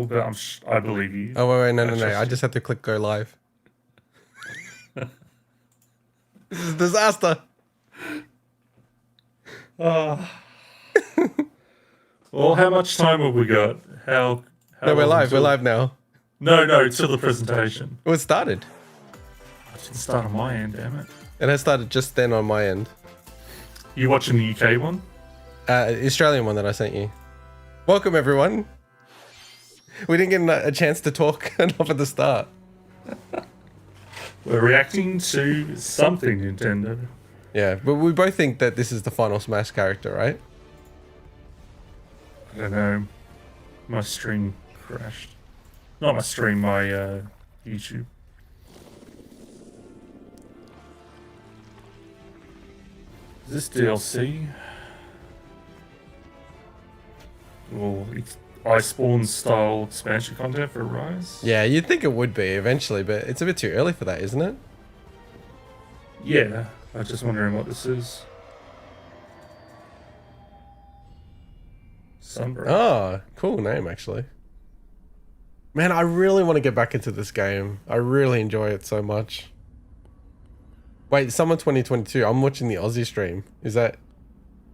channel, but I believe you. Oh, wait, no. I just had to click go live. This is a disaster. Well, how much time have we got? How No, we're live. until... We're live now. No, till the presentation. Well, it started. I didn't start on my end, damn it. It has started just then on my end. You watching the UK one? Australian one that I sent you. Welcome, everyone. We didn't get a chance to talk enough at the start. We're reacting to something Nintendo. Yeah, but we both think that this is the final Smash character, right? I don't know. My stream crashed. Not my stream, my YouTube. Is this DLC? Or Iceborne style expansion content for Rise? Yeah, you'd think it would be eventually, but it's a bit too early for that, isn't it? Yeah, I was just wondering what this is. SUNBREAK. Oh, cool name, actually. Man, I really want to get back into this game. I really enjoy it so much. Wait, summer 2022. I'm watching the Aussie stream. Is that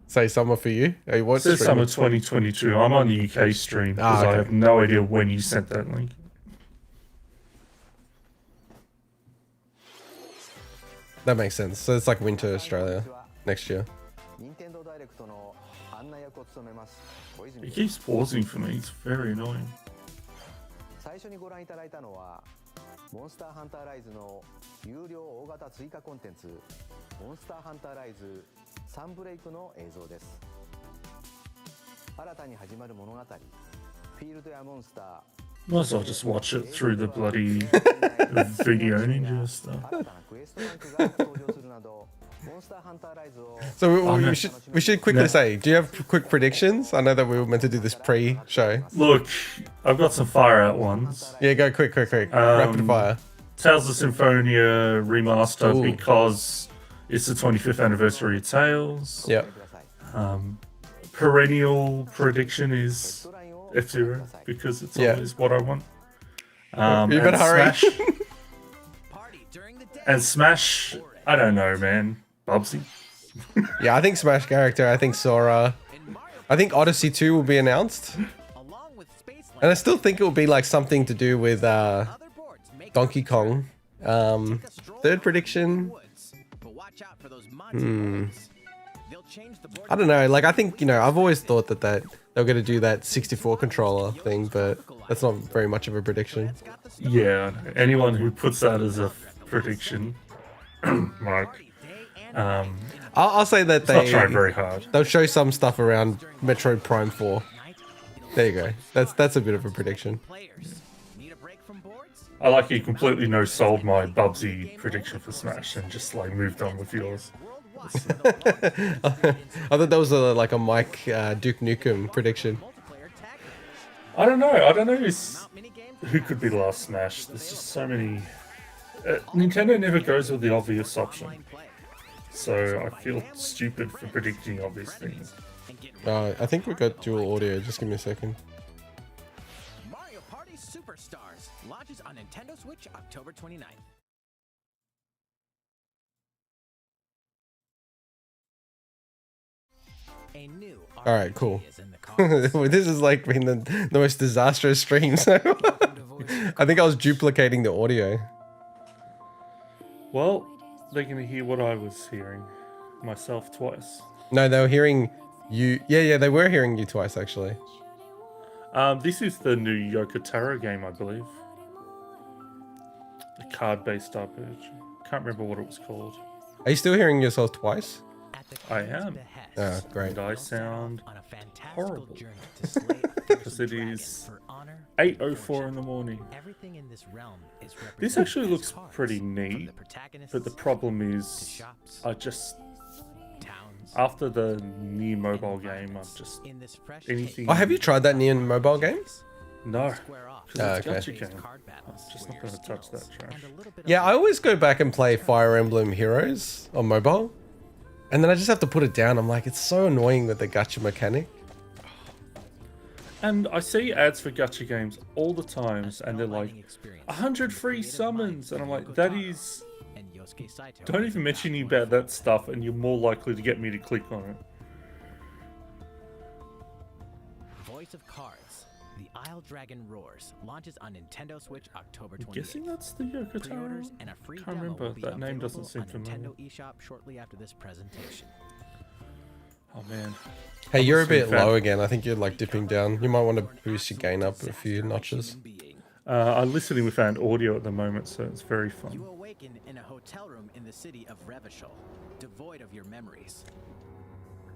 say summer for you? Are you watching? It says summer 2022. I'm on the UK stream because okay. I have no idea when you sent that link. That makes sense. So it's like winter Australia next year. It keeps pausing for me. It's very annoying. 最初にご覧いただいたのはモンスターハンターライズの有料大型追加コンテンツモンスターハンターライズサンブレイクの映像です。新たに始まる物語フィールドやモンスター Might as well just watch it through the bloody video ninja stuff. So we should quickly say, do you have quick predictions? I know that we were meant to do this pre-show. Look, I've got some fire out ones. Yeah, go quick. Rapid fire. Tales of Symphonia remaster. Ooh. Because it's the 25th anniversary of Tales. Yep. Perennial prediction is F-Zero because it's always what I want. You better hurry. Smash, I don't know, man. Bubsy. Yeah, I think Smash character. I think Sora. I think Odyssey 2 will be announced. And I still think it will be like something to do with Donkey Kong. Third prediction. I don't know. Like, I think, you know, I've always thought that they're going to do that 64 controller thing, but that's not very much of a prediction. Yeah, anyone who puts that as a prediction, Mark. I'll say that It's not trying very hard. They'll show some stuff around Metroid Prime 4. There you go. That's a bit of a prediction. I like you completely no-sold my Bubsy prediction for Smash and just like moved on with yours. I thought that was like a Mike Duke Nukem prediction. I don't know who could be the last Smash. There's just so many. Nintendo never goes with the obvious option, so I feel stupid for predicting obvious things. I think we got dual audio. Just give me a second. Mario Party Superstars launches on Nintendo Switch October 29th. All right, cool. This is like been the most disastrous stream. So I think I was duplicating the audio. Well, they're gonna hear what I was hearing myself twice. No, they were hearing you. Yeah, they were hearing you twice actually. This is the new Yoko Taro game, I believe. The card-based RPG. Can't remember what it was called. Are you still hearing yourself twice? I am. Oh, great. And I sound horrible. Because it is 8:04 in the morning. This actually looks pretty neat, but the problem is after the Nier mobile game, I'm just anything. Oh, have you tried that Nier mobile game? No. Okay. I'm just not going to touch that trash. Yeah, I always go back and play Fire Emblem Heroes on mobile. And then I just have to put it down. I'm like, it's so annoying that the gacha mechanic. And I see ads for gacha games all the times, and they're like, 100 free summons, and I'm like, that is... Don't even mention me about that stuff, and you're more likely to get me to click on it. Voice of Cards. The Isle Dragon Roars launches on Nintendo Switch October 28th. I'm guessing that's the Yoko Taro. Pre-orders and a free Can't demo remember. will be That name doesn't available seem on familiar. Nintendo eShop shortly after this presentation. Oh man. Hey, you're a Obviously bit fan. low again. I think you're like dipping down. You might want to boost your gain up a few notches. I'm listening without audio at the moment, so it's very fun. You awaken in a hotel room in the city of Revachol, devoid of your memories.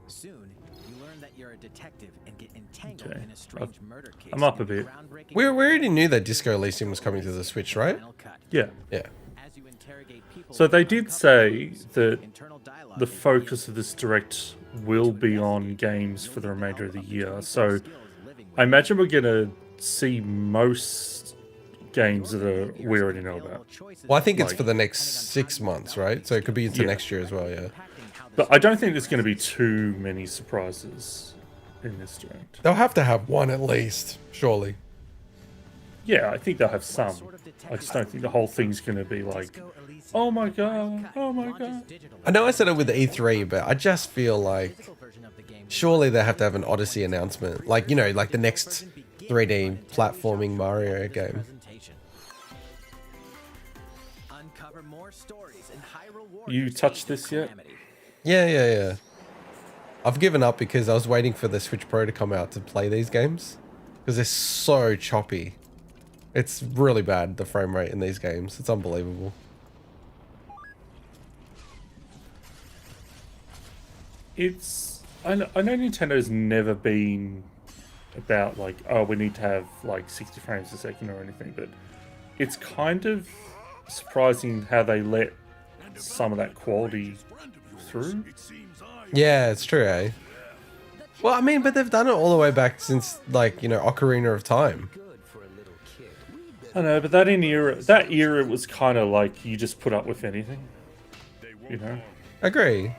Soon, you learn that you're a detective and get entangled Okay. in a strange murder case. I'm up a in the bit. groundbreaking We already knew that Disco Elysium was coming to the Switch, right? Final Cut. Yeah. Yeah. As you interrogate people So they and did uncover say clues, that internal dialogue the is focus of this direct will be on games for the remainder of the year. So I imagine we're going to see most games that we already know about. Well, I think it's Like- for the next 6 months, right? So it could be into Yeah. next year as well, yeah. But I don't think there's going to be too many surprises in this direct. They'll have to have one at least, surely. Yeah, I think they'll have some. I just don't think the whole thing's going to be like, oh my god, oh my god. I know I said it with the E3, but I just feel like surely they have to have an Odyssey announcement. Like, you know, like the next 3D platforming Mario game. Uncover more stories in Hyrule You Warriors touched Age of this yet? Calamity. Yeah. I've given up because I was waiting for the Switch Pro to come out to play these games. Because they're so choppy. It's really bad, the frame rate in these games. It's unbelievable. I know Nintendo's never been about like, oh, we need to have like 60 frames a second or anything, but it's kind of surprising how they let some of that quality through. Yeah, it's true, eh? Well, I mean, but they've done it all the way back since, like, you know, Ocarina of Time. I know, but that era was kind of like you just put up with anything, you know. Agree.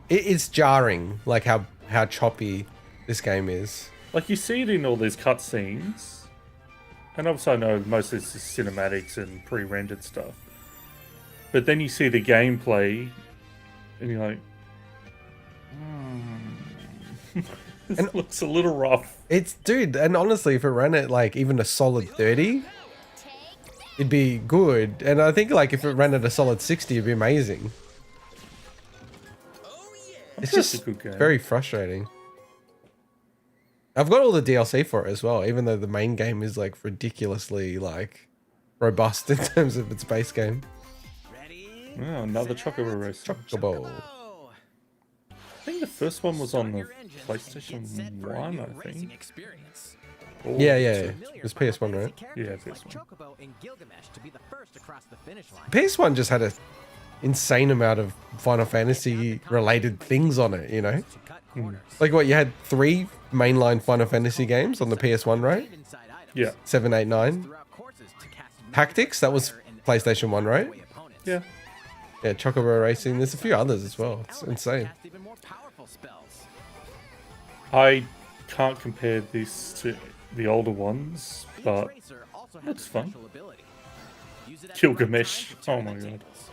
It's jarring, like how choppy this game is. Like you see it in all these cutscenes, and obviously I know most of this is cinematics and pre-rendered stuff. But then you see the gameplay, and you're like, this looks a little rough. It's, dude, and honestly, if it ran at like even a solid 30, it'd be good. And I think like if it ran at a solid 60, it'd be amazing. It's That's just a good game. very frustrating. I've got all the DLC for it as well, even though the main game is like ridiculously like robust in terms of its base game. Ready? Oh, another Chocobo race. Chocobo. Oh, I think the first one was on the your engines and PlayStation get set for a 1, new I racing think. experience. Or Yeah. two. It was PS1, right? Yeah, Characters PS1. like Chocobo and Gilgamesh to be the first across the finish line. PS1 just had a insane amount of Final Fantasy related things on it, you know? To cut corners. Like what, you had 3 mainline Final Fantasy games on the PS1, right? Inside items. Yeah. 7, 8, 9. Throughout courses to cast Tactics, that was fire and PlayStation 1, right? away opponents. Yeah. Yeah, Chocobo Racing. There's a few others as well. It's Elements insane. cast even more powerful spells. I can't compare this to the older ones, Beam but Tracer also has that's a fun. special ability. Use it at the right Gilgamesh. time to turn Oh my the god. tables.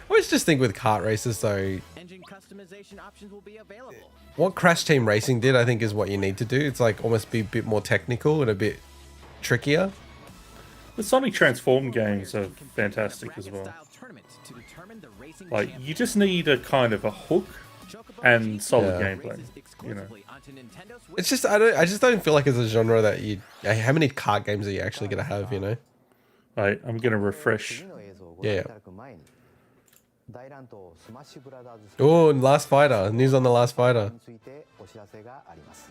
I always just think with kart races though, Engine customization options will be available. what Crash Team Racing did, I think, is what you need to do. It's like almost be a bit more technical and a bit trickier. The Sonic Transform games are fantastic as well. Bracket-style tournaments to determine the racing Like, champion. you just need a kind of a hook and solid Yeah. gameplay, Races you know. exclusively onto Nintendo Switch. It's just I just don't feel like it's a genre that you. How many kart games are you actually gonna have? You know? Right, I'm gonna refresh. 次の映像をご覧いただく前に大乱闘スマッシュブラザーズスペシャル Oh, Last Fighter. News on the Last Fighter. についてお知らせがあります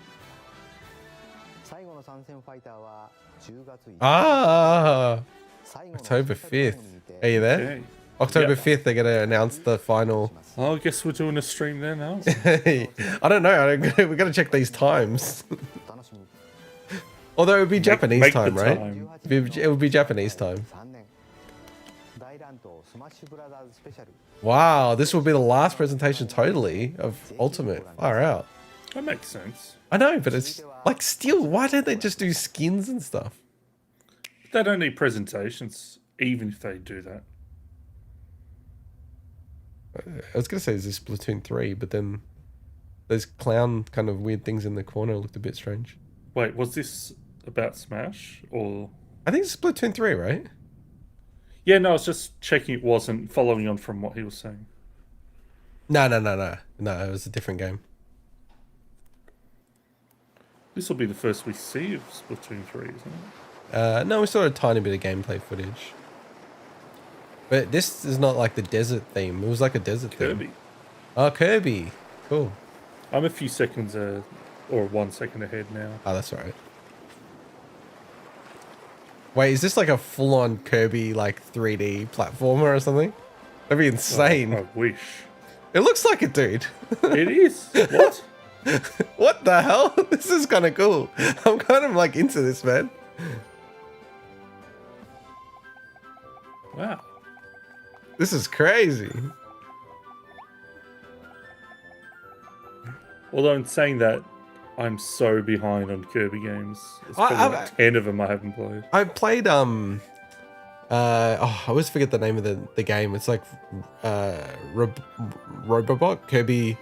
最後の参戦ファイターは10月5日 Ah, 最後の October スペシャル 5th. タイムにて Are you there? Okay. October Yeah. 5th, they're gonna announce the final. Oh, I guess we're doing a stream there now. I don't know. We gotta check these times. お楽しみに Although it would be Japanese make the time, right? time. It would be Japanese time. 3年大乱闘スマッシュブラザーズスペシャル Wow, this will be the last presentation totally of Ultimate. Far out. That makes sense. I know, but it's like still, why don't they just do skins and stuff? They don't need presentations, even if they do that. I was gonna say is this Splatoon 3, but then those clown kind of weird things in the corner looked a bit strange. Wait, was this about Smash or? I think it's Splatoon 3, right? Yeah, no, I was just checking it wasn't, following on from what he was saying. No, it was a different game. This will be the first we see of Splatoon 3, isn't it? No, we saw a tiny bit of gameplay footage. But this is not like the desert theme. It was like a desert Kirby. theme. Oh, Kirby. Cool. I'm a few seconds or 1 second ahead now. Oh, that's all right. Wait, is this like a full-on Kirby like 3D platformer or something? That'd be insane. I wish. It looks like it, dude. It is. What? What the hell? This is kind of cool. I'm kind of like into this, man. Wow. This is crazy. Although in saying that, I'm so behind on Kirby games. There's probably like 10 of them I haven't played. I played I always forget the name of the game. It's like Robobot Kirby.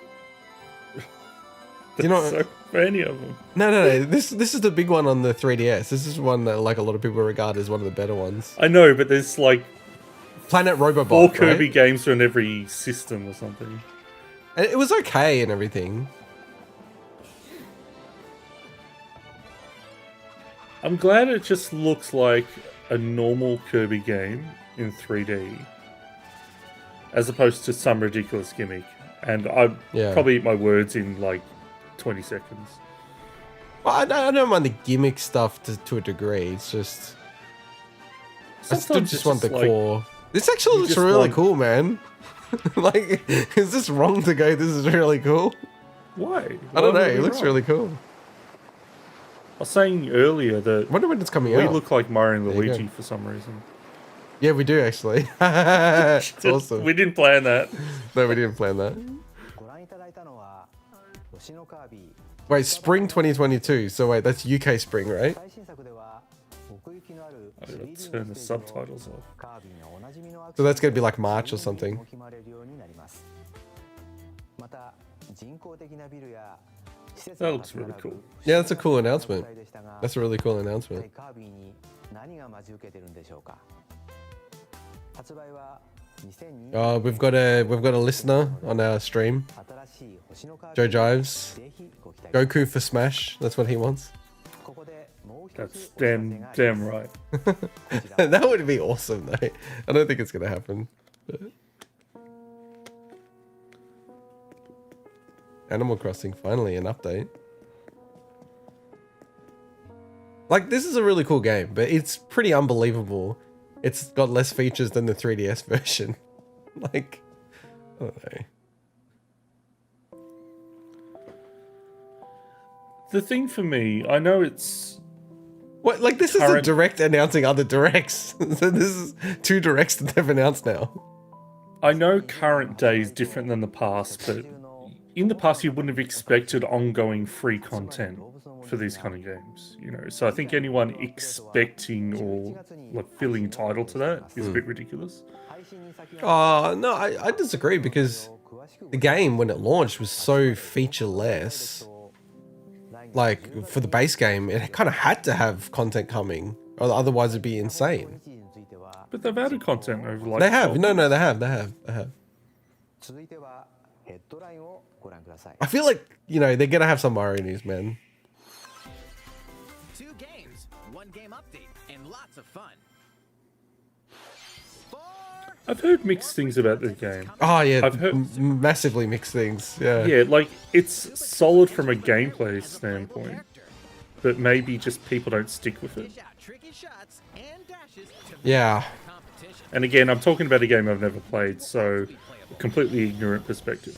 There's You know, so many of them. no. This is the big one on the 3DS. This is one that like a lot of people regard as one of the better ones. I know, but there's like Planet Robobot. 4 Kirby right? games on every system or something. And it was okay and everything. I'm glad it just looks like a normal Kirby game in 3D, as opposed to some ridiculous gimmick. And I probably eat my words in like 20 seconds. Well, I don't mind the gimmick stuff to a degree. It's just I still just want the core. This actually looks really cool, man. Like, is this wrong to go? This is really cool. Why? I don't know. It looks really cool. I was saying earlier that I wonder when it's coming we out. look like Mario and There you Luigi go. for some reason. Yeah, we do actually. It's awesome. We didn't plan that. No, we didn't plan that. Wait, spring 2022. So wait, that's UK spring, right? I gotta turn the subtitles off. So that's gonna be like March or something. That looks really cool. Yeah, that's a cool announcement. That's a really cool announcement. We've got a listener on our stream. Joe Jives. Goku for Smash. That's what he wants. That's damn right. That would be awesome though. I don't think it's gonna happen. But... Animal Crossing, finally an update. Like, this is a really cool game, but it's pretty unbelievable. It's got less features than the 3DS version. Like, I don't know. The thing for me, I know it's... What, like, this is a direct announcing other directs. So this is 2 directs that they've announced now. I know current day is different than the past, but in the past you wouldn't have expected ongoing free content for these kind of games, you know. So I think anyone expecting or like feeling entitled to that is a bit ridiculous. No, I disagree, because the game when it launched was so featureless. Like, for the base game, it kind of had to have content coming, or otherwise it'd be insane. But they've added content over like... They have. No, they have. I feel like, you know, they're gonna have some Mario news, man. 2 games, 1 game update, and lots of fun. I've heard mixed things about the game. Oh yeah, I've heard massively mixed things. Yeah. Yeah, like it's solid from a gameplay standpoint, but maybe just people don't stick with it. Yeah. And again, I'm talking about a game I've never played, so a completely ignorant perspective.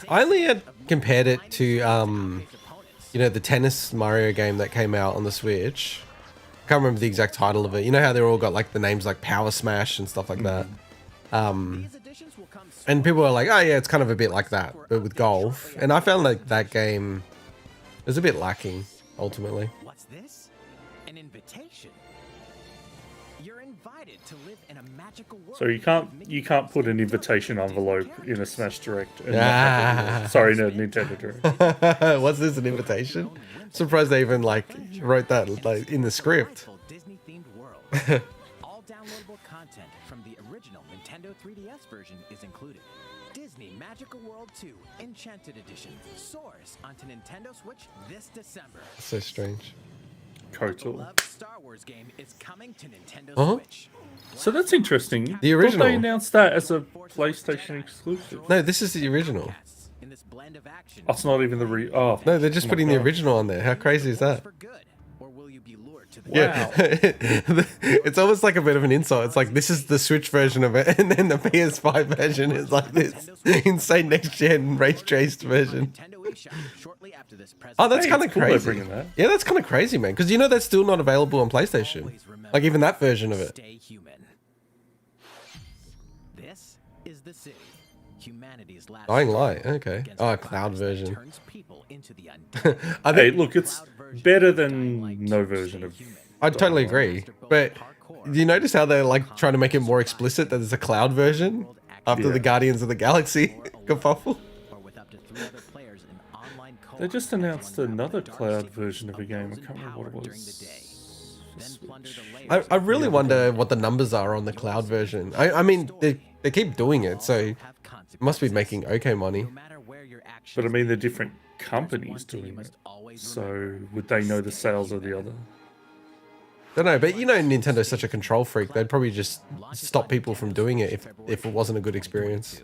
I only had compared it to, you know, the tennis Mario game that came out on the Switch. I can't remember the exact title of it. You know how they're all got like the names like Power Smash and stuff like that. And people are like, oh yeah, it's kind of a bit like that, but with golf. And I found like that game was a bit lacking, ultimately. What's this? An invitation? You're invited to live in a magical world. So you can't put an invitation envelope in a Smash Direct. And not have it. Sorry, no, Nintendo Direct. What's this, an invitation? Surprised they even like wrote that like in the script. Disney-themed world. All downloadable content from the original Nintendo 3DS version is included. Disney Magical World 2 Enchanted Edition soars onto Nintendo Switch this December. So strange. The Kotal. beloved Star Wars game is coming to Nintendo Uh-huh. Switch. So that's interesting. The Thought original. they announced that as a PlayStation exclusive. No, this is the original. In this blend of action, That's not even the Oh No, they're just my putting the God. original on there. How crazy is that? for good, or will you be lured to the Wow. It's almost like a bit of an insult. It's like this is the Switch version of it, and then the PS5 version is like this insane next gen ray traced version. Nintendo eShop shortly after this Oh, that's Hey, kind of it's cool they're crazy. bringing that. Yeah, that's kind of crazy, man. Because you know that's still not available on PlayStation. Like even that version of it. Stay human. This is the city. Humanity's last Dying struggle Light. Okay. against Oh, the a cloud virus that version. turns people into the undead. I Hey, think look, it's better than no version of. I totally agree. But do you notice how they're like trying to make it more explicit that there's a cloud version after Yeah. the Guardians of the Galaxy kerfuffle? or with up to 3 other players in online co-op They just as one announced battle another the dark cloud secrets version of a game. I those can't remember what it empowered during the was. day. Then plunder the I layers of really wonder what the numbers are on the cloud version. I mean, they keep doing it, so it have consequences. must be making okay money. No matter where your actions But I mean, they're lead you, different there's companies one thing you doing it. must always So remember. would they know the sales of the other? Don't know, but you know Nintendo's such a control freak. They'd probably just stop people from doing it if it wasn't a good experience.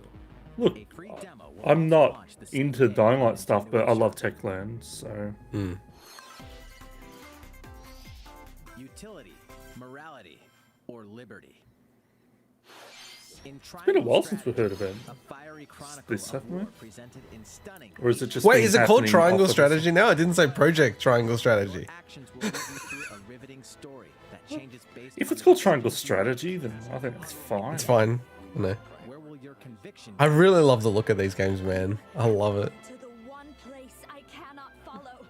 Look, A free demo will I'm not launch the same into day Dying on Light stuff, Nintendo but I love eShop. Techland, so Utility, morality, or liberty. It's been a while since we've heard of it. A fiery chronicle This of stuff, war man? presented in stunning or is it just? Wait, been is it called happening Triangle off of- Strategy now? I didn't say Project Triangle Strategy. actions will lead you through a riveting story that changes based If on it's the called Triangle decisions you make. Strategy, then I think it's fine. It's fine. No. Where will your conviction I really love the look of these games, man. I love it. To the one place I cannot follow.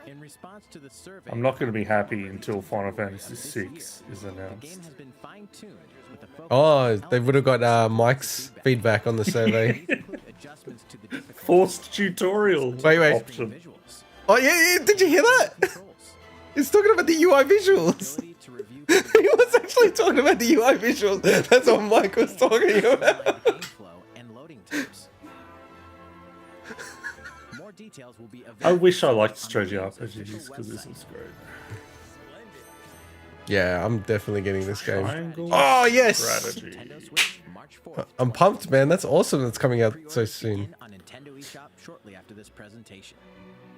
in response to the survey? I'm not going to be happy until Final Fantasy This VI year, is The game announced. has been fine-tuned with a focus Oh, on they would have got Mike's feedback on the survey. These include adjustments to the difficulty, Forced tutorial Wait. option. visuals, Oh yeah, did you hear that? controls, He's talking about the UI visuals. ability to review He was actually talking about the UI visuals. That's what Mike was talking about. streamlined game flow and loading times. More details will be available. I wish I liked on the strategy game's RPGs official because this website. is great. Yeah, I'm definitely getting this game. Triangle Oh yes, Strategy. Nintendo Switch, March 4th. I'm pumped, man. That's awesome. That's coming out so Pre-orders soon. begin on Nintendo eShop shortly after this presentation.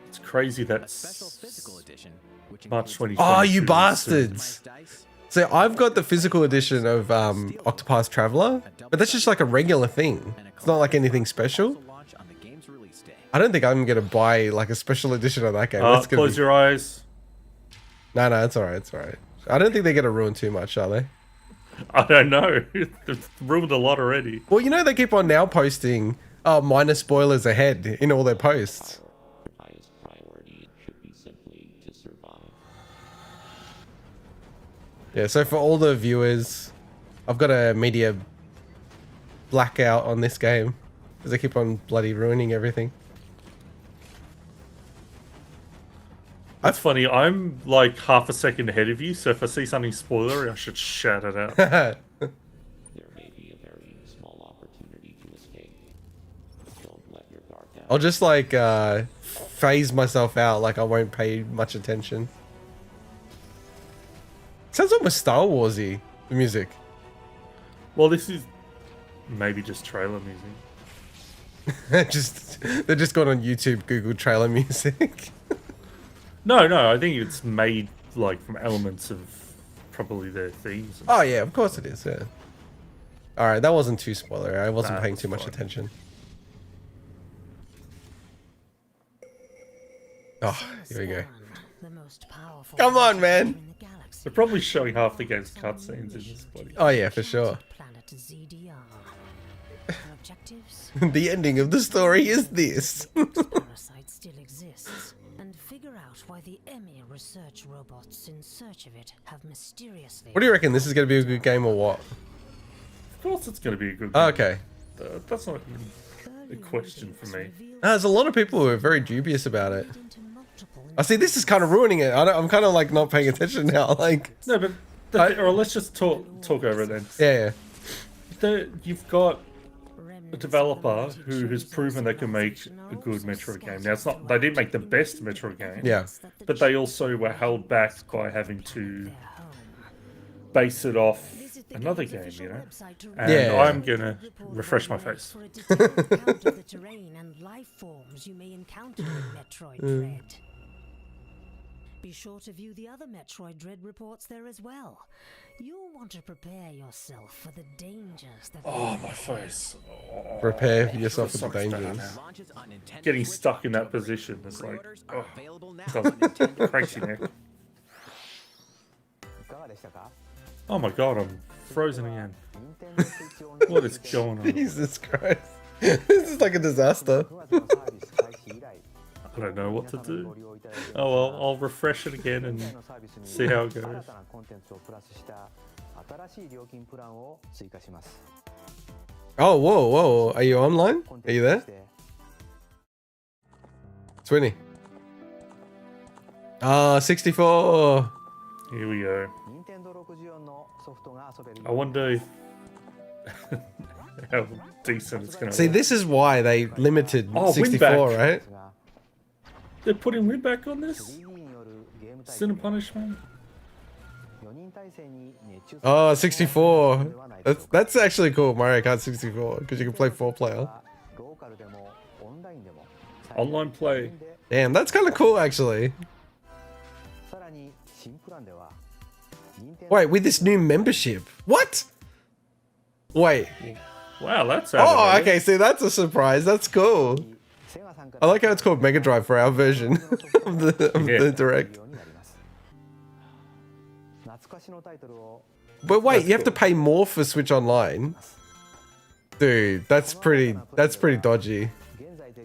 It's crazy A special that's physical edition, which March includes 2022. Oh, you soon. bastards! customized dice, So I've got the physical edition of Octopath Traveler, but that's just like a regular thing. and a It's not like collectible anything box special. also launch on the game's release day. I don't think I'm gonna buy like a special edition of that game. That's gonna Close be... your eyes. No, it's alright. It's alright. I don't think they're gonna ruin too much, are they? I don't know. They've ruined a lot already. Well, you know they keep on now posting minor spoilers ahead in all their posts. Highest priority should be simply to survive. Yeah, so for all the viewers, I've got a media blackout on this game because they keep on bloody ruining everything. That's funny. I'm like half a second ahead of you, so if I see something spoilery, I should shout it out. There may be a very small opportunity to escape. Don't let your guard down. I'll just like phase myself out, like I won't pay much attention. Sounds almost Star Warsy, the music. Well, this is maybe just trailer music. They're just gone on YouTube, Google trailer music. No, I think it's made like from elements of probably their themes. Oh yeah, of course it is. Yeah. All right, that wasn't too spoiler. I wasn't Nah, paying it's too much fine. attention. Oh, here we go. The most powerful Come on, man. in the galaxy. They're probably showing half the game's cutscenes in this bloody. Oh yeah, for sure. Planet ZDR. Our objectives? The ending of the story is this. Parasite still exists, and figure out why the Emmy research robots in search of it have mysteriously. What do you reckon? This is going to be a good game or what? Of course, it's going to be a good. Oh, Game. okay. That's not a question for me. There's a lot of people who are very dubious about it. I see. This is kind of ruining it. I'm kind of like not paying attention now. Like, No, but or let's just talk over it then. yeah. You've got a developer who has proven they can make a good Metroid game. Now, it's not they didn't make the best Metroid game. Yeah. But they also were held back by having to base it off another game, you know. And Yeah. I'm gonna refresh my face. For a detailed account of the terrain and life forms you may encounter in Metroid Dread. Be sure to view the other Metroid Dread reports there as well. You'll want to prepare yourself for the dangers that. Oh, my face. Oh, Prepare yourself for the so much better dangers. now. Launches on Nintendo Getting Switch stuck in that October. position is like, Pre-orders are oh, available now does on Nintendo crazy neck. いかがでしたか？ Oh my god, I'm frozen again. Nintendo Switch Online What is going on? Jesus Christ. This is like a disaster. 9月のサービス開始以来 I don't know what to 皆様に do. ご利用いただいている Oh well, I'll refresh it again 現 and 在のサービスに see how it 新 goes. たなコンテンツをプラスした新しい料金プランを追加します。 Oh, whoa. Are you online? コン Are テ you ンツ there? として Swinny. Ah, 64. Here we go. 任天堂64のソフトが遊べる I wonder if how decent it's gonna See, look. this is why they limited Oh, 64, Winback. right? ですが They're putting Win back on this? 3D によるゲーム体 Sin 験 and punishment? 4人体制に熱中する Oh, 64. That's actually cool, Mario Kart 64, because you can play 4-player. ローカルでもオンラインでも Online play. Damn, that's kind of cool, actually. さらに新プランでは Wait, with this new membership. What? Wait. Wow, that's Oh, out okay, see, that's a surprise. That's cool. I like how it's called Mega Drive for our version of the Direct. But wait, you have to pay more for Switch Online. Dude, that's pretty dodgy.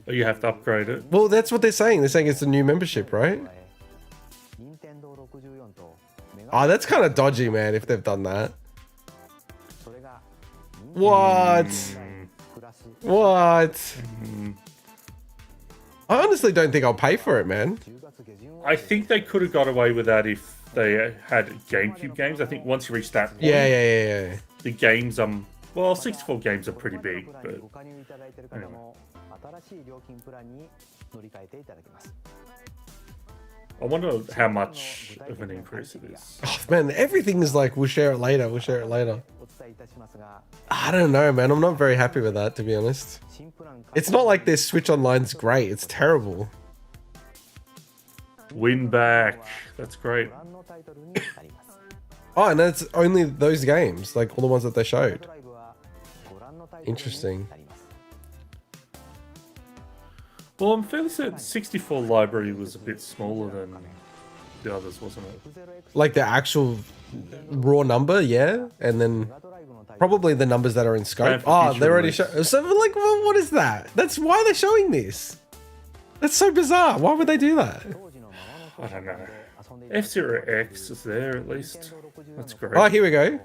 Oh, you have to upgrade it. Well, that's what they're saying. They're saying it's a new membership, right? Oh, that's kind of dodgy, man, if they've done that. What? What? I honestly don't think I'll pay for it, man. I think they could have got away with that if they had GameCube games. I think once you reach that point, Yeah. the games, well, 64 games are pretty big, but anyway. I wonder how much of an increase it is. Oh, man, everything is like, we'll share it later, we'll share it later. I don't know, man. I'm not very happy with that, to be honest. It's not like their Switch Online's great. It's terrible. Win back. That's great. Oh, and it's only those games, like all the ones that they showed. Interesting. Well, I'm fairly certain 64 library was a bit smaller than the others, wasn't it? Like the actual raw number, yeah, and then probably the numbers that are in scope. Oh, they're already showing. So, like, well, what is that? That's why they're showing this. That's so bizarre. Why would they do that? I don't know. F-Zero X is there at least. That's great. Oh, here we go.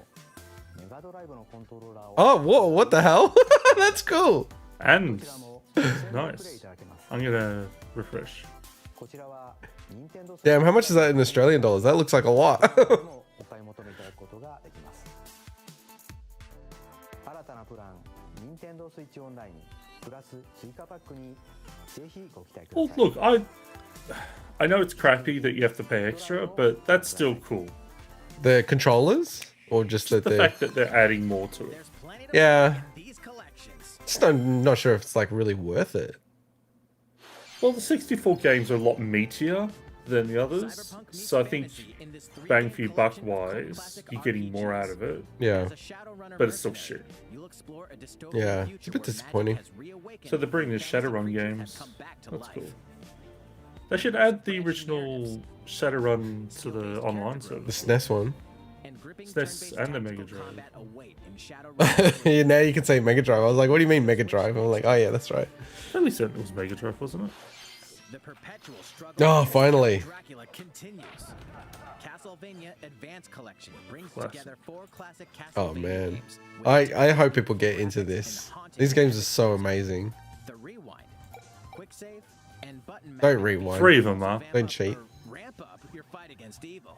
Oh, whoa, what the hell? That's cool. And nice. I'm gonna refresh. Damn, how much is that in Australian dollars? That looks like a lot. Well, look, I know it's crappy that you have to pay extra, but that's still cool. The controllers? Or just that The they're... fact that they're adding more to it. There's plenty to Yeah. find in these collections. Just not sure if it's like really worth it. Well, the 64 games are a lot meatier than the others, Cyberpunk meets so I think fantasy in this 3D bang for your buck collection of wise, classic you're getting more RPGs. out of it. Yeah. As a Shadowrunner But it's still mercenary, shit. you'll explore a dystopian Yeah, future it's a bit where magic disappointing. has reawakened So they're bringing the and fantasy Shadowrun creatures have games. come back to That's life. cool. They should add the original Shadowrun to the online The service. SNES one. And gripping SNES turn-based and the tactical Mega Drive. combat await in Shadowrun. Yeah, now you can say Mega Drive. I was like, what do you mean Mega Drive? I'm like, oh yeah, that's right. Fairly certain it was Mega Drive, wasn't it? The perpetual struggle Oh, against finally. Dracula continues. Castlevania Advance Collection brings Classic. together 4 classic Castlevania Oh man, games with I hope people get into this. These games are so amazing. the rewind, quick save, and button Don't mashing. rewind. 3 of them are. Vamp Don't up cheat. or Ramp up your fight against evil.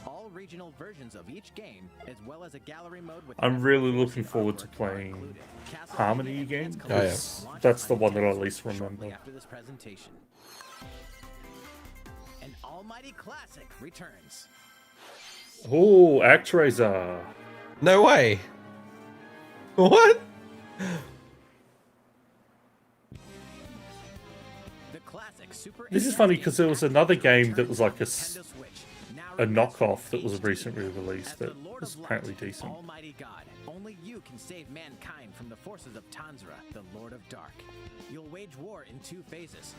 All regional versions of each game, as well as a gallery mode with I'm really customization looking forward to artwork are playing included. Castlevania Harmony Advance again. Oh, yeah. 'Cause that's the one that I at least Shortly remember. after this presentation. An almighty classic returns. Oh, ActRaiser. No way. What? The classic Super This is NES funny game 'cause there was another game that was like a Nintendo Switch, now A remastered knockoff that was HD. recently released As the that Lord was of Light, apparently decent. Almighty God, only you can save mankind from the forces of Tanzra, the Lord of Dark. You'll wage war in 2 phases.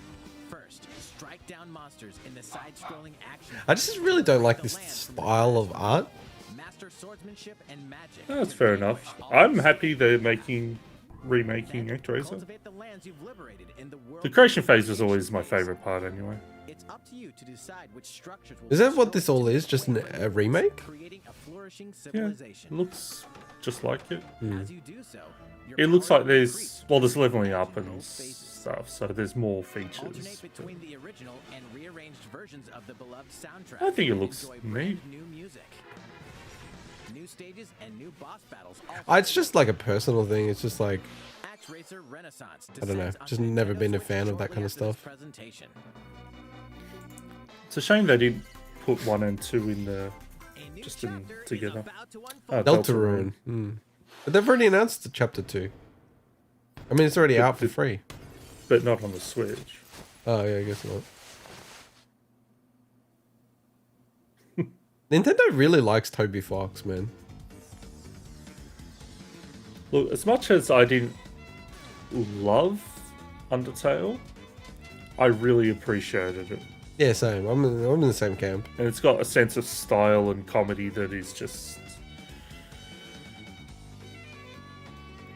First, strike down monsters in the side-scrolling action. I just really don't like this The lands from the style of art. Master swordsmanship and magic. That's fair enough. I'm happy they're remaking ActRaiser. Cultivate the lands you've liberated in the world. The creation phase was always my favorite part anyway. It's up to you to decide which structures will Is that be what this all is? Just stolen a remake? creating a flourishing Yeah, civilization. it looks just like it. As you do so, your It looks power like will there's, increase well, there's as you leveling advance up in and both phases. stuff, so there's more features. Alternate between the original and rearranged versions of the beloved soundtrack. I think it and looks enjoy neat. brand new music. New stages and new boss battles. It's just like a personal thing. It's just like, Axe Racer Renaissance I don't know, descends just onto never Nintendo been a Switch fan of that shortly kind of after this stuff. presentation. It's a shame they didn't put 1 and 2 in the A new just in chapter is together. about to Oh, unfold. Deltarune. But they've already announced the chapter 2. I mean, it's already out for free. but not on the Switch. Oh yeah, I guess not. Nintendo really likes Toby Fox, man. Look, as much as I didn't love Undertale, I really appreciated it. Yeah, same. I'm in the same camp. And it's got a sense of style and comedy that is just...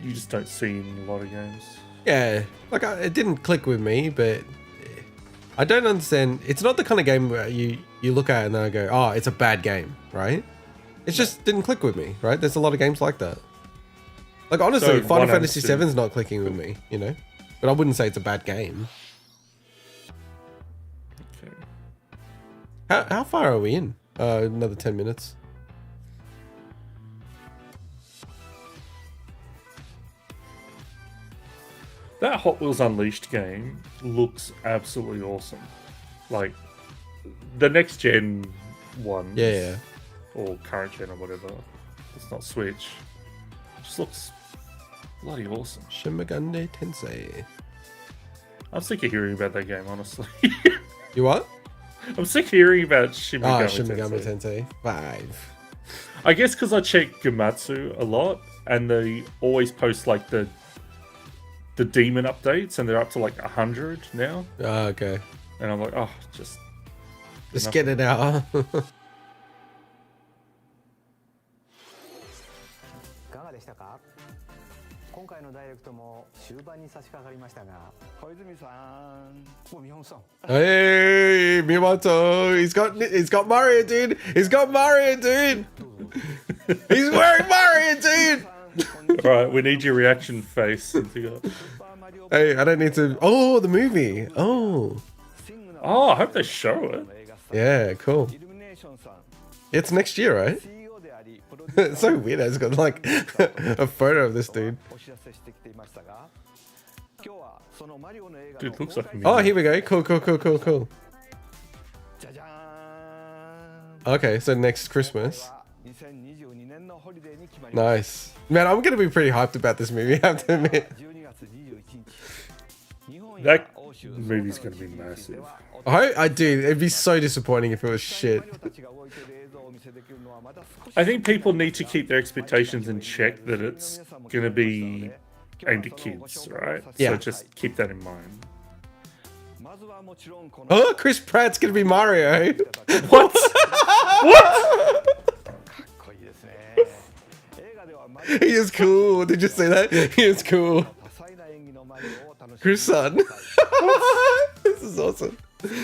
you just don't see in a lot of games. Yeah, like it didn't click with me, but I don't understand. It's not the kind of game where you look at it and then I go, oh, it's a bad game, right? It just didn't click with me, right? There's a lot of games like that. Like honestly, So, Final 1 and Fantasy 2. 7's not clicking with me, you know? But I wouldn't say it's a bad game. Okay. How far are we in? Another 10 minutes. That Hot Wheels Unleashed game looks absolutely awesome. Like, the next gen one. Yeah. Or current gen or whatever. It's not Switch. Just looks bloody awesome. Shin Megami Tensei. I'm sick of hearing about that game, honestly. You what? I'm sick of hearing about Shin Megami, Shin Megami Tensei. Tensei 5. I guess because I check Gamatsu a lot, and they always post like the demon updates, and they're up to like 100 now. Oh, okay. And I'm like, oh, just Just get it out. いかがでしたか？今回のダイレクトも終盤に差し掛かりましたが、小泉さん、もう見本さん。 Hey, Miyamoto, he's got Mario, dude. He's got Mario, dude. He's wearing Mario, dude. all right. We need your reaction face. Integot. Hey, I don't need to. Oh, the movie. Oh, Oh, I hope they show it. yeah, cool. It's next year, right? It's so weird. It's got like a photo of this dude. Dude, looks like me. Oh, here we go. Cool. Okay, so next Christmas. Nice. Man, I'm gonna be pretty hyped about this movie, I have to admit. That movie's gonna be massive. I do. It'd be so disappointing if it was shit. I think people need to keep their expectations in check that it's gonna be aimed at kids, right? Yeah. So just keep that in mind. Oh, Chris Pratt's gonna be Mario. What? He is cool. Did you see that? He is cool. Chris son. This is is awesome.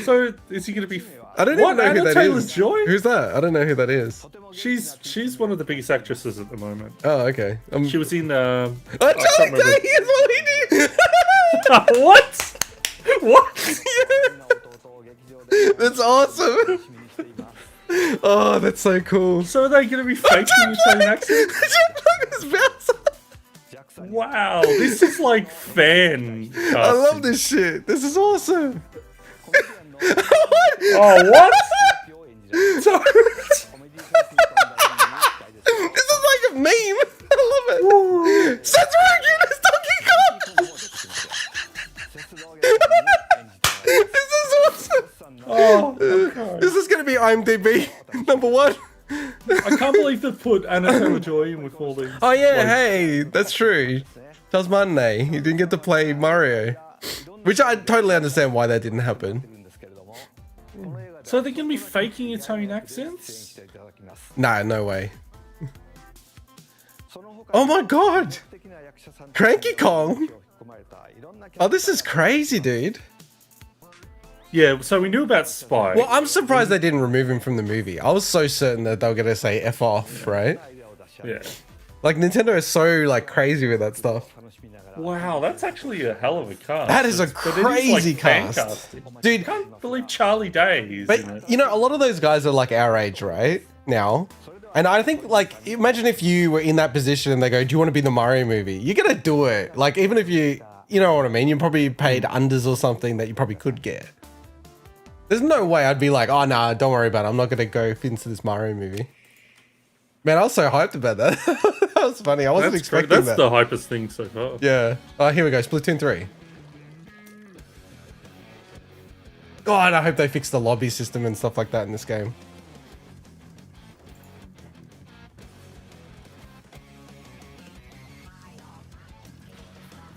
So is he going to be? I don't What? even know who Anna that Taylor is. Joy? Who's that? I don't know who that is. She's one of the biggest actresses at the moment. Oh, okay. She was in. Oh, I Charlie can't remember. Day is what he did. What? What? That's awesome. Oh, that's so cool. So are they going to be faking Italian accent? His mouth. Wow, this is like fan. I love this shit. This is awesome. Oh, what? So, This is like a meme. I love it. Seth Rogen is Donkey Kong. This is awesome. oh, okay. This is gonna be IMDb #1. I can't believe they put Anna Taylor-Joy in with all these. Oh yeah, like, hey, that's true. Charles Martinet, he didn't get to play Mario, which I totally understand why that didn't happen. So they're going to be faking Italian accents? Nah, no way. Oh my god, Cranky Kong. Oh, this is crazy, dude. Yeah, so we knew about Spike. Well, I'm surprised they didn't remove him from the movie. I was so certain that they were gonna say F off, right? Yeah. Like, Nintendo is so, like, crazy with that stuff. Wow, that's actually a hell of a cast. That is a But it crazy fan cast. casting. Dude, I can't believe Charlie Day is in it. but, you know, a lot of those guys are, like, our age, right? Now. And I think, like, imagine if you were in that position and they go, do you want to be in the Mario movie? You're gonna do it. Like, even if you know what I mean? You probably paid unders or something that you probably could get. There's no way I'd be like, oh, nah, don't worry about it. I'm not going to go into this Mario movie. Man, I was so hyped about that. That was funny. I wasn't expecting That's that. the hypest thing so far. Yeah. Oh, here we go. Splatoon 3. God, I hope they fix the lobby system and stuff like that in this game.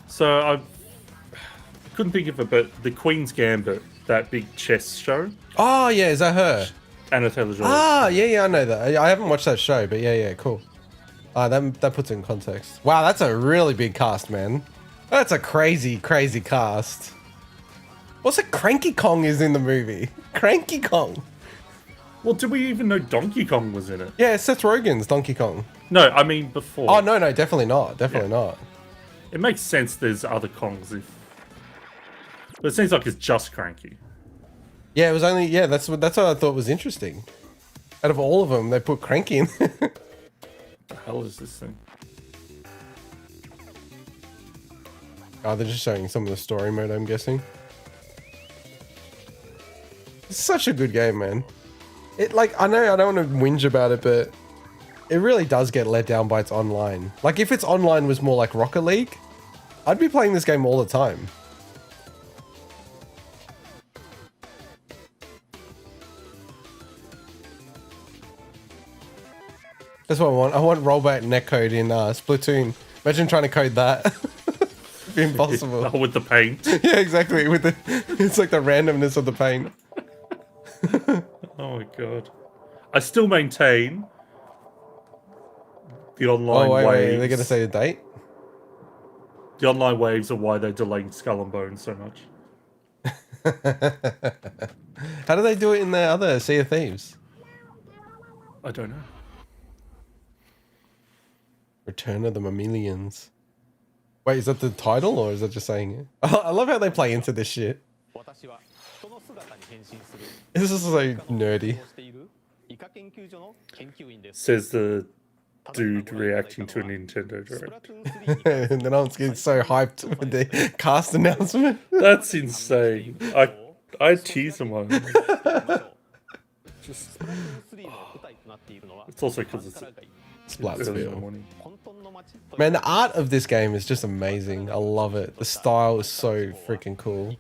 So I couldn't think of it, but the Queen's Gambit, that big chess show, Oh, yeah. Is that her? Anna Taylor-Joy. Ah, yeah, I know that. I haven't watched that show, but yeah, cool. That puts it in context. Wow, that's a really big cast, man. That's a crazy, crazy cast. What's it? Cranky Kong is in the movie. Cranky Kong. Well, did we even know Donkey Kong was in it? Yeah, Seth Rogen's Donkey Kong. No, I mean before. Oh, no, definitely not. Definitely not. It makes sense there's other Kongs if... But it seems like it's just Cranky. Yeah, it was only, that's what I thought was interesting. Out of all of them, they put Cranky in. What the hell is this thing? Oh, they're just showing some of the story mode, I'm guessing. It's such a good game, man. It, like, I know I don't want to whinge about it, but it really does get let down by its online. Like, if its online was more like Rocket League, I'd be playing this game all the time. That's what I want. I want rollback netcode in Splatoon. Imagine trying to code that. It'd be impossible. Oh, with the paint. Yeah, exactly. With the, it's like the randomness of the paint. Oh my god. I still maintain the online Wait, waves. they're gonna say the date? The online waves are why they're delaying Skull and Bones so much. How do they do it in the other Sea of Thieves? I don't know. Return of the Mammalians. Wait, is that the title or is that just saying it? I love how they play into this shit. This is so nerdy. Says the dude reacting to a Nintendo Direct. And then I'm getting so hyped with the cast announcement. That's insane. I tease him on. Just. It's also because it's Splats early in the feel. morning. Man, the art of this game is just amazing. I love it. The style is so freaking cool.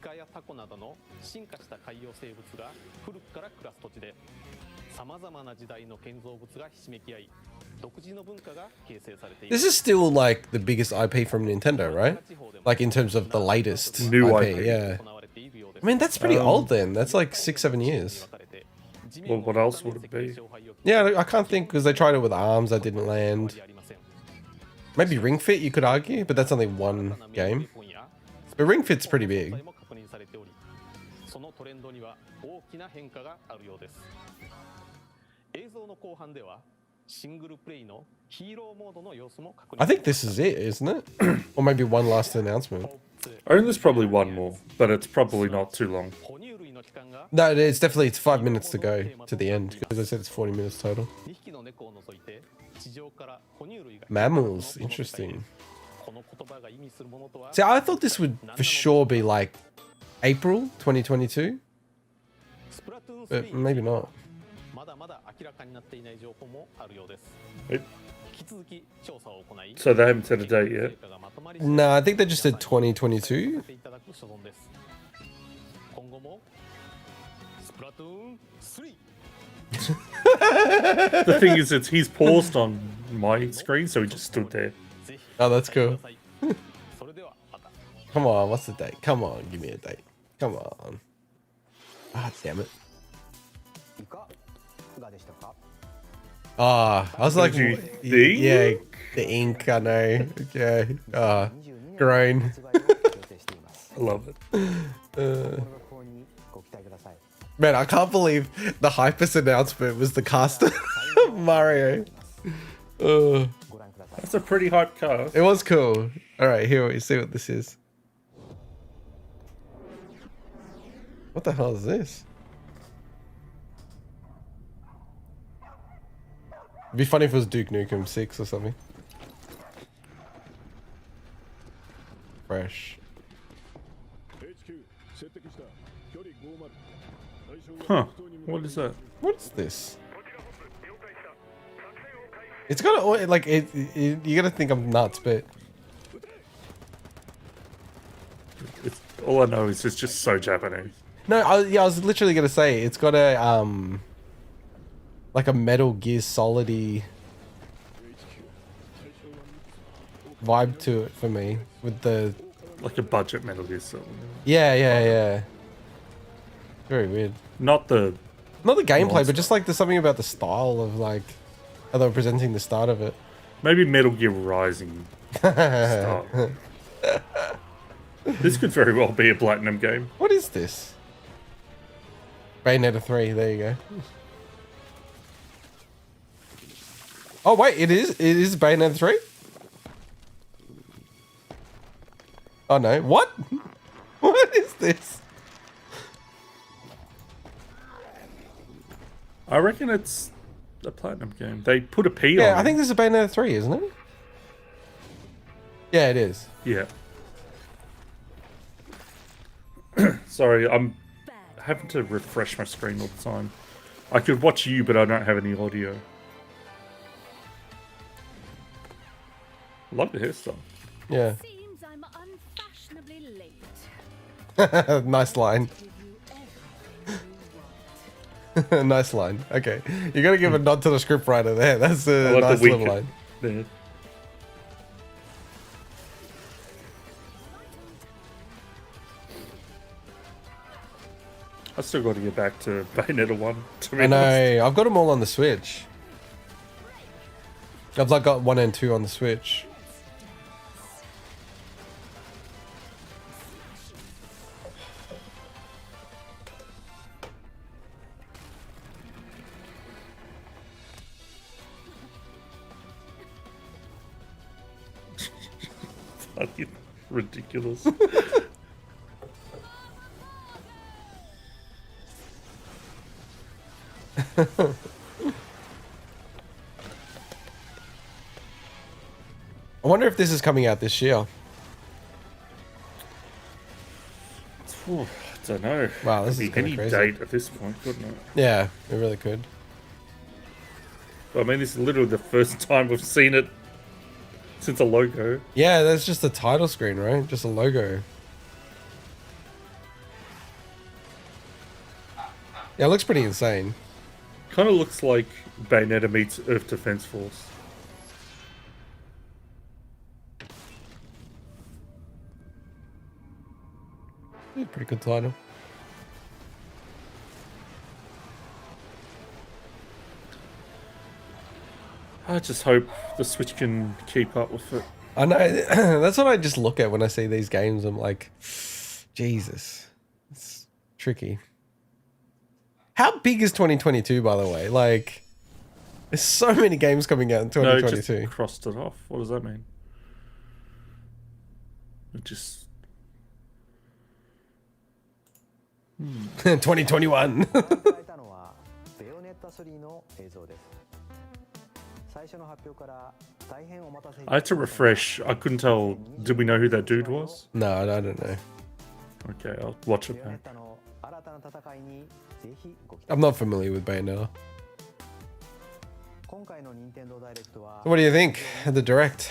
This is still like the biggest IP from Nintendo, right? Like in terms of the latest New IP, IP. yeah. I mean, that's pretty old then. That's like 6-7 years. Well, what else would it be? Yeah, I can't think because they tried it with ARMS that didn't land. Maybe Ring Fit, you could argue, but that's only one game. But Ring Fit's pretty big. レンドには大きな変化があるようです。映像の後半ではシングルプレイのヒーローモードの様子も確認。 I think this is it, isn't it? Or maybe one last announcement. I think there's probably one more, but it's probably not too long. 哺乳類の期間が No, it's definitely 5 minutes to go to the end because I said it's 40 minutes total. 2匹の猫を除いて地上から哺乳類が Mammals, interesting. この言葉が意味するものとは See, I thought this would for sure be like April 2022, スプラトゥーン but 3 maybe not. まだまだ明らかになっていない情報もあるようです。 It- 引き続き調査を行い、 So they haven't set a date yet. 成果がまとまり No, I think they just said 2022. いただく所存です。今後もスプラトゥーン3 The thing is, he's paused on my screen, so he just stood there. ぜひ Oh, that's cool. それではまた。 Come on, what's the date? Come on, give me a date. Come on. Ah, damn it. いかがでしたか？ Ah, I was like, Did you y- think? yeah, the ink, I know. Okay. Ah, groan. 発売を予定しています。 I love it. この学校にご期待ください。 Man, I can't believe the hypest announcement was the cast of Mario. ご覧ください。 That's a pretty hype cast. It was cool. All right, here we see what this is. What the hell is this? It'd be funny if it was Duke Nukem 6 or something. Fresh. Huh. What is that? What's this? It's got a, like you gotta think I'm nuts, but It's, all I know is it's just so Japanese. no, I was literally gonna say it's got a like a Metal Gear Solid-y vibe to it for me with the Like a budget Metal Gear Solid. yeah. Very weird. Not the... Not the gameplay, but just like there's something about the style of like how they were presenting the start of it. Maybe Metal Gear Rising style. This could very well be a Platinum game. What is this? Bayonetta 3, there you go. Oh wait, it is Bayonetta 3? Oh no, what? What is this? I reckon it's a Platinum game. They put a P Yeah, on I it. think this is Bayonetta 3, isn't it? Yeah, it is. Yeah. Sorry, I'm having to refresh my screen all the time. I could watch you, but I don't have any audio. Love the hairstyle. Yeah. Seems I'm unfashionably late. Nice line. Give you everything you want. Nice line. Okay. You gotta give a nod to the scriptwriter there. That's I a like nice the little wink line. there. I still got to get back to Bayonetta 1, to be I honest. know. I've got them all on the Switch. I've like got 1 and 2 on the Switch. Fucking ridiculous. I wonder if this is coming out this year. Ooh, I don't know. Wow, this Could is be kinda any crazy. date at this point, couldn't it? Yeah, it really could. I mean, this is literally the first time we've seen it since a logo. Yeah, that's just the title screen, right? Just a logo. Yeah, it looks pretty insane. Kind of looks like Bayonetta meets Earth Defense Force. Yeah, pretty good title. I just hope the Switch can keep up with it. I know. That's what I just look at when I see these games. I'm like, Jesus, it's tricky. How big is 2022, by the way? Like, there's so many games coming out in No, it 2022. just crossed it off. What does that mean? It just... 2021. ご覧いただいたのはベヨネッタ3の映像です。最初の発表から大変お待たせいた I し had to ました。 refresh. I couldn't tell. Did we know who that dude was? No, I don't know. Okay, I'll watch ベ it ヨネッ back. タの新たな戦いにぜひご期 I'm 待。 not familiar with Bayonetta. 今回の任天堂ダイレクトは So what do you think? The direct?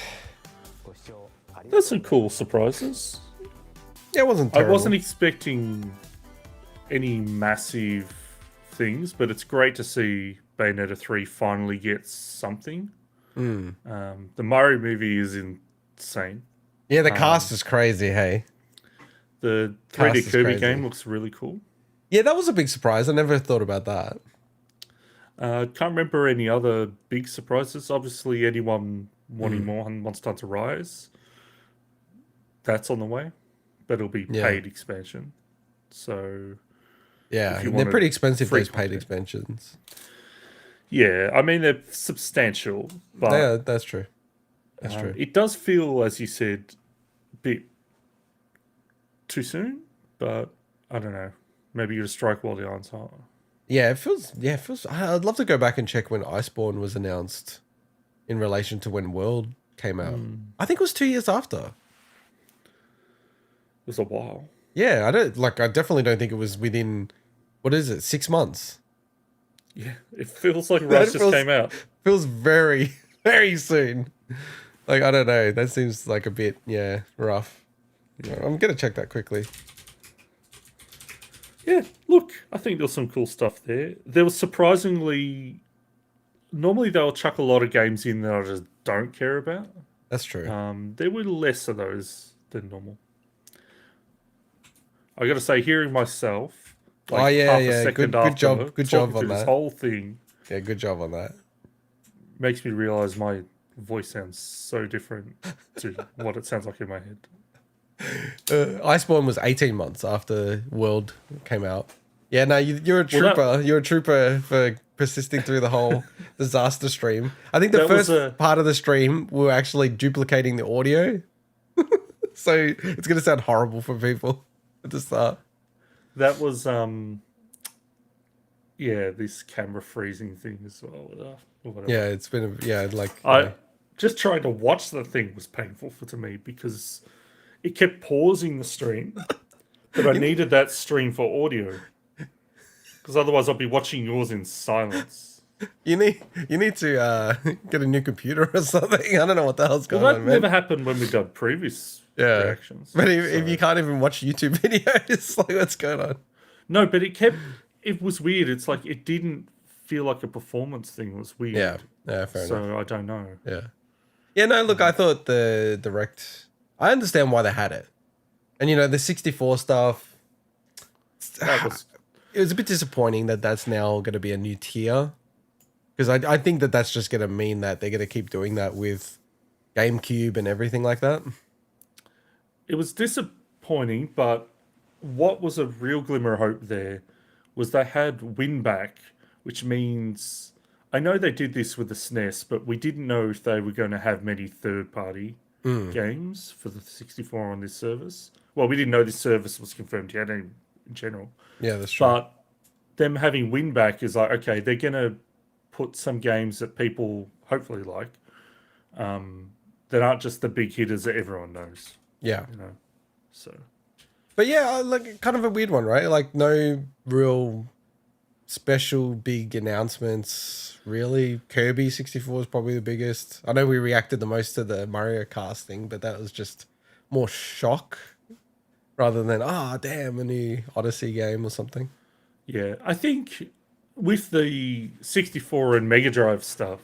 ご視聴ありがとう There's ござい some ます。 cool surprises. Yeah, it wasn't I terrible. wasn't expecting any massive things, but it's great to see Bayonetta 3 finally get something. The Mario movie is insane. Yeah, the cast is crazy, hey? The Cast 3D is Kirby crazy. game looks really cool. Yeah, that was a big surprise. I never thought about that. Can't remember any other big surprises. Obviously, anyone wanting more on Monster Hunter Rise. That's on the way, but it'll be Yeah. paid expansion. So Yeah, If you they're wanted pretty expensive, free those paid content. expansions. yeah, I mean they're substantial, but Yeah, that's true. That's true. it does feel, as you said, a bit too soon. But I don't know. Maybe you just strike while the iron's hot. Yeah, it feels. I'd love to go back and check when Iceborne was announced in relation to when World came out. I think it was 2 years after. It was a while. Yeah, I definitely don't think it was within, what is it, 6 months? Yeah, it feels like Rise just feels- came out. Feels very, very soon. Like, I don't know. That seems like a bit, rough. I'm going to check that quickly. Yeah, look, I think there's some cool stuff there. There was surprisingly... Normally they'll chuck a lot of games in that I just don't care about. That's true. There were less of those than normal. I got to say, hearing myself, Oh, yeah, half a yeah. second Good job. after Good talking job on through this that. whole thing Yeah, good job on that. makes me realize my voice sounds so different to what it sounds like in my head. Iceborne was 18 months after World came out. Yeah, no, you're a Well, trooper. You're a trooper for persisting through the whole disaster stream. I think the That was first part of the stream, we were actually duplicating the audio. So it's going to sound horrible for people at the start. That was, this camera freezing thing as well. Or whatever. Yeah, it's been, Just trying to watch the thing was painful to me because it kept pausing the stream, but I needed that stream for audio because otherwise I'd be watching yours in silence. you need to get a new computer or something. I don't know what the hell's going Well, that on, man. never happened when we done previous reactions. But if you can't even watch YouTube videos, like what's going on? No, but it was weird. It's like it didn't feel like a performance thing. It was weird. Yeah, fair enough. So I don't know. Yeah, no, look, I thought the direct, I understand why they had it. And, the 64 stuff, it was a bit disappointing that that's now going to be a new tier. Because I think that that's just going to mean that they're going to keep doing that with GameCube and everything like that. It was disappointing, but what was a real glimmer of hope there was they had win back, which means... I know they did this with the SNES, but we didn't know if they were going to have many third-party games for the 64 on this service. Well, we didn't know this service was confirmed yet in general. Yeah, that's true. But them having win back is like, okay, they're going to put some games that people hopefully like that aren't just the big hitters that everyone knows. Yeah. So... But yeah, like kind of a weird one, right? Like no real special big announcements, really. Kirby 64 is probably the biggest. I know we reacted the most to the Mario Kart thing, but that was just more shock rather than, damn, a new Odyssey game or something. Yeah, I think with the 64 and Mega Drive stuff,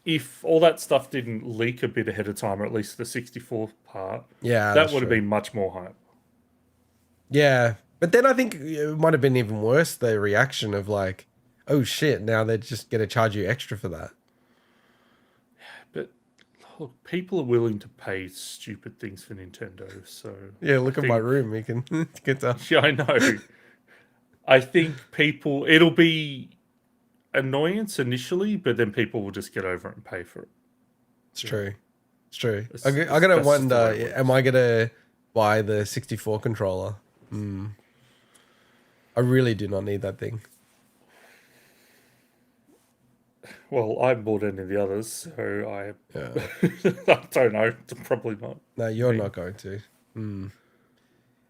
if all that stuff didn't leak a bit ahead of time, or at least the 64 part, that would have been much more hype. Yeah, but then I think it might have been even worse, the reaction of like, oh shit, now they're just going to charge you extra for that. But look, people are willing to pay stupid things for Nintendo, so... Yeah, look at my room, you can get to... Yeah, I know. I think it'll be annoyance initially, but then people will just get over it and pay for it. It's true. It's true. It's- I gotta that's just wonder, the way it am I gonna buy the 64 controller? I really do not need that thing. Well, I haven't bought any of the others, so I Yeah. I don't know. Probably not. No, you're not going to.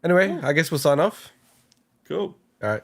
Anyway, I guess we'll sign off. Cool. All right.